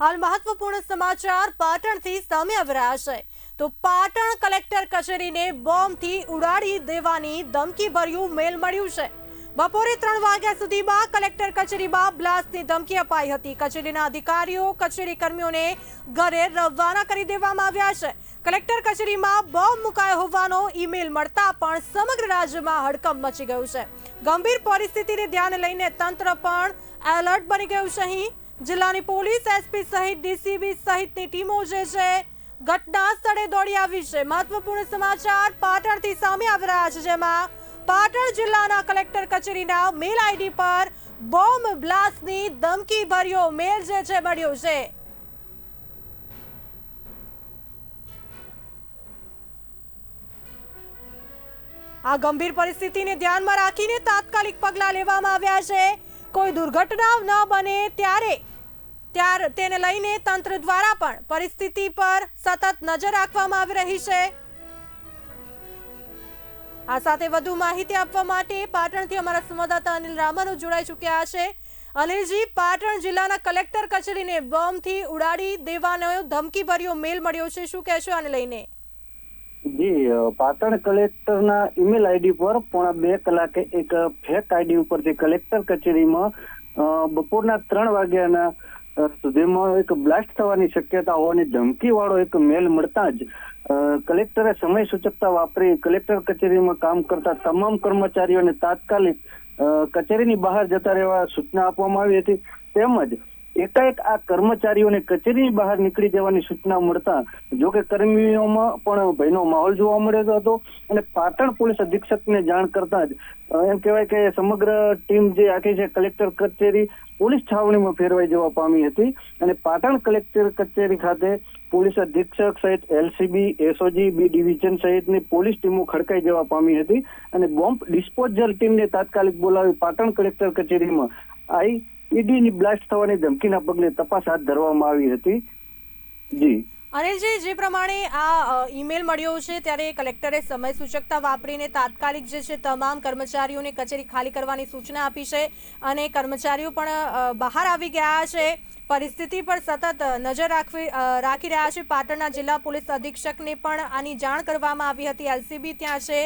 हाल महत्वपूर्ण समाचार पाटणथी सामे આવી રહ્યા છે તો પાટણ કલેક્ટર કચેરીને બોમ્બથી ઉડાડી દેવાની ધમકીભર્યું મેલ મળ્યું છે। બપોરે 3 વાગ્યા સુધીમાં કલેક્ટર કચેરીમાં બ્લાસ્ટની ધમકી અપાઈ હતી। કચેરીના અધિકારીઓ કચેરી કર્મીઓને ઘરે રવાના કરી દેવામાં આવ્યા છે। કલેક્ટર કચેરીમાં બોમ્બ મુકાયો હોવાનો ઈમેલ મળતા પણ સમગ્ર રાજ્યમાં હડકંપ મચી ગયું છે। ગંભીર પરિસ્થિતિને ધ્યાને લઈને તંત્ર પણ એલર્ટ બની ગયું છે। અહીં જિલ્લાની પોલીસ એસપી સહિત ડીસીબી સહિતની ટીમો જે છે ઘટના સ્થળે દોડી આવી છે। મહત્વપૂર્ણ સમાચાર પાટણથી સામે આવી રહ્યા છે, જેમાં પાટણ જિલ્લાના કલેક્ટર કચેરીના મેલ આઈડી પર બોમ્બ બ્લાસ્ટની ધમકી ભર્યો મેલ જે છે મળ્યો છે। આ ગંભીર પરિસ્થિતિને ધ્યાનમાં રાખીને તાત્કાલિક પગલાં લેવામાં આવ્યા છે। કોઈ દુર્ઘટના ન બને તેને લઈને તંત્ર દ્વારા પણ પરિસ્થિતિ પર સતત નજર રાખવામાં આવી રહી છે। આ સાથે વધુ માહિતી આપવા માટે પાટણથી અમારા સંવાદદાતા અનિલ રામાનુ જોડાઈ ચૂક્યા છે। અનિલજી, પાટણ જિલ્લાના કલેક્ટર કચેરીને બોમ્બથી ઉડાડી દેવાનો ધમકીભર્યો મેલ મળ્યો છે, શું કહેશો આને લઈને? જી, પાટણ કલેક્ટરના ઈમેલ આઈડી પર 1:30 કલાકે એક ફેક આઈડી ઉપરથી કલેક્ટર કચેરીમાં બપોરના 3 વાગ્યાના સુધીમાં એક બ્લાસ્ટ થવાની શક્યતા હોવાની ધમકી વાળો એક મેલ મળતા જ કલેક્ટરે સમય સૂચકતા વાપરી કલેક્ટર કચેરીમાં કામ કરતા તમામ કર્મચારીઓને તાત્કાલિક કચેરીની બહાર જતા રહેવા સૂચના આપવામાં આવી હતી। તેમજ એકાએક આ કર્મચારીઓને કચેરીની બહાર નીકળી જવાની સૂચના મળતા જોકે કર્મીઓમાં પણ ભયનો માહોલ જોવા મળ્યો હતો અને પાટણ પોલીસ અધિક્ષકને જાણ કરતા જ એમ કહેવાય કે સમગ્ર ટીમ જે આખી છે કલેક્ટર કચેરી પોલીસ છાવણીમાં ફેરવાઈ જવા પામી હતી અને પાટણ કલેક્ટર કચેરી ખાતે પોલીસ અધિક્ષક સહિત એલસીબી, એસઓજી, બી ડિવિઝન સહિતની પોલીસ ટીમો ખડકાઈ જવા પામી હતી અને બોમ્બ ડિસ્પોઝલ ટીમને તાત્કાલિક બોલાવી પાટણ કલેક્ટર કચેરીમાં ઈડીની બ્લાસ્ટ થવાની ધમકીના પગલે તપાસ હાથ ધરવામાં આવી હતી। જી અનિલજી, જે પ્રમાણે આ ઈમેલ મળ્યો છે ત્યારે કલેક્ટરે સમય સૂચકતા વાપરીને તાત્કાલિક જે છે તમામ કર્મચારીઓને કચેરી ખાલી કરવાની સૂચના આપી છે અને કર્મચારીઓ પણ બહાર આવી ગયા છે। પરિસ્થિતિ પર સતત નજર રાખી રહ્યા છે। પાટણના જિલ્લા પોલીસ અધિક્ષકને પણ આની જાણ કરવામાં આવી હતી। એલસીબી ત્યાં છે,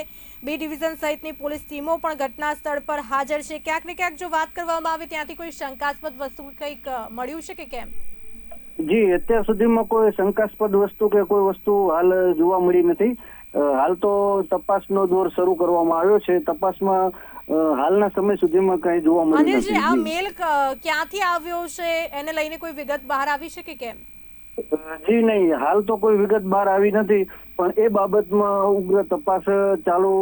બી ડિવિઝન સહિતની પોલીસ ટીમો પણ ઘટના સ્થળ પર હાજર છે। ક્યાંક ને ક્યાંક જો વાત કરવામાં આવે ત્યાંથી કોઈ શંકાસ્પદ વસ્તુ કંઈક મળ્યું છે કે કેમ? જી, અત્યાર સુધીમાં કોઈ શંકાસ્પદ વસ્તુ કે કોઈ વસ્તુ હાલ જોવા મળી નથી। હાલ તો તપાસનો દોર શરૂ કરવામાં આવ્યો છે। તપાસમાં હાલના સમય સુધીમાં કઈ જોવા મળ્યું નથી। આ મેલ ક્યાંથી આવ્યો છે એને લઈને કોઈ વિગત બહાર આવી છે કે કેમ? જી નહીં, હાલ તો કોઈ વિગત બહાર આવી નથી, પણ એ બાબતમાં ઉગ્ર તપાસ ચાલુ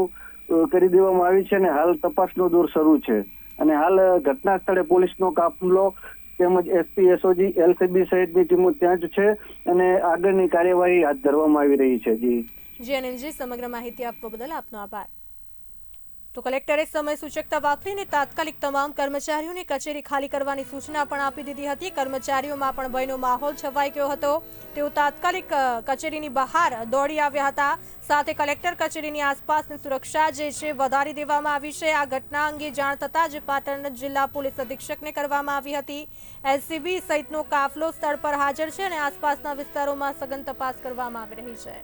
કરી દેવામાં આવી છે અને હાલ તપાસનો દોર શરૂ છે અને હાલ ઘટના સ્થળે પોલીસનો કાફલો તેમજ એસપી, એસઓજી, એલસીબી સહિતની ટીમો ત્યાં જ છે અને આગળની કાર્યવાહી હાથ ધરવામાં આવી રહી છે। જી અનિલજી, સમગ્ર માહિતી આપવા બદલ આપનો આભાર। તો કલેક્ટરે સમય સૂચકતા વાપરીને તાત્કાલિક તમામ કર્મચારીઓને કચેરી ખાલી કરવાની સૂચના પણ આપી દીધી હતી। કર્મચારીઓમાં પણ ભયનો માહોલ છવાઈ ગયો હતો। તેઓ તાત્કાલિક કચેરીની બહાર દોડી આવ્યા હતા। સાથે કલેક્ટર કચેરીની આસપાસની સુરક્ષા જે છે વધારી દેવામાં આવી છે। આ ઘટના અંગે જાણ થતાં જ પાટણ જિલ્લા પોલીસ અધિક્ષકને કરવામાં આવી હતી। એલસીબી સહિતનો કાફલો સ્થળ પર હાજર છે અને આસપાસના વિસ્તારોમાં સઘન તપાસ કરવામાં આવી રહી છે।